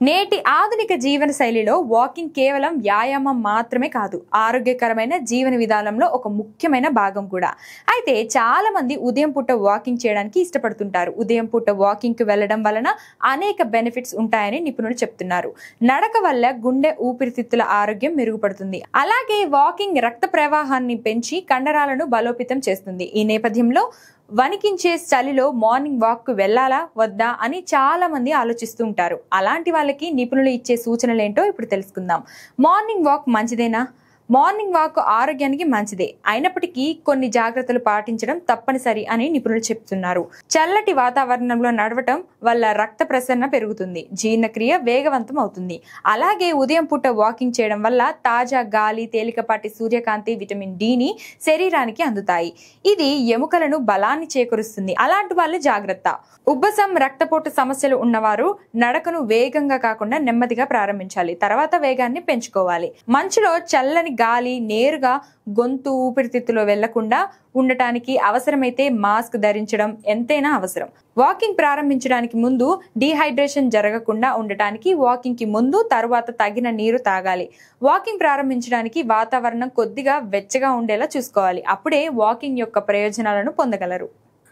నేటి ఆధునిక జీవన శైలిలో వాకింగ్ కేవలం వ్యాయామం మాత్రమే కాదు, ఆరోగ్యకరమైన జీవన విధానంలో ఒక ముఖ్యమైన భాగం కూడా. అయితే చాలా మంది ఉదయం పూట వాకింగ్ చేయడానికి ఇష్టపడుతుంటారు. ఉదయం పూట వాకింగ్ కి వెళ్లడం వలన అనేక బెనిఫిట్స్ ఉంటాయని నిపుణులు చెప్తున్నారు. నడక వల్ల గుండె ఊపిరితిత్తుల ఆరోగ్యం మెరుగుపడుతుంది. అలాగే వాకింగ్ రక్త ప్రవాహాన్ని పెంచి కండరాలను బలోపేతం చేస్తుంది. ఈ నేపథ్యంలో వణికించే చలిలో మార్నింగ్ వాక్ కు వెళ్లాలా వద్దా అని చాలా మంది ఆలోచిస్తూ ఉంటారు. అలాంటి వాళ్ళకి నిపుణులు ఇచ్చే సూచనలు ఏంటో ఇప్పుడు తెలుసుకుందాం. మార్నింగ్ వాక్ మంచిదేనా? మార్నింగ్ వాక్ ఆరోగ్యానికి మంచిదే, అయినప్పటికీ కొన్ని జాగ్రత్తలు పాటించడం తప్పనిసరి అని నిపుణులు చెప్తున్నారు. చల్లటి వాతావరణంలో నడవటం వల్ల రక్త ప్రసరణ పెరుగుతుంది, జీర్ణక్రియ వేగవంతం అవుతుంది. అలాగే ఉదయం పూట వాకింగ్ చేయడం వల్ల తాజా గాలి, తేలికపాటి సూర్యకాంతి, విటమిన్ డి శరీరానికి అందుతాయి. ఇది ఎముకలను బలాన్ని చేకూరుస్తుంది. అలాంటి వాళ్ళు జాగ్రత్త. ఉబ్బసం, రక్తపోటు సమస్యలు ఉన్నవారు నడకను వేగంగా కాకుండా నెమ్మదిగా ప్రారంభించాలి, తర్వాత వేగాన్ని పెంచుకోవాలి. మంచులో చల్లని గాలి నేరుగా గొంతు, ఊపిరితిత్తులో వెళ్లకుండా ఉండటానికి అవసరమైతే మాస్క్ ధరించడం ఎంతైనా అవసరం. వాకింగ్ ప్రారంభించడానికి ముందు డీహైడ్రేషన్ జరగకుండా ఉండటానికి వాకింగ్ కి ముందు, తరువాత తగిన నీరు తాగాలి. వాకింగ్ ప్రారంభించడానికి వాతావరణం కొద్దిగా వెచ్చగా ఉండేలా చూసుకోవాలి. అప్పుడే వాకింగ్ యొక్క ప్రయోజనాలను పొందగలరు.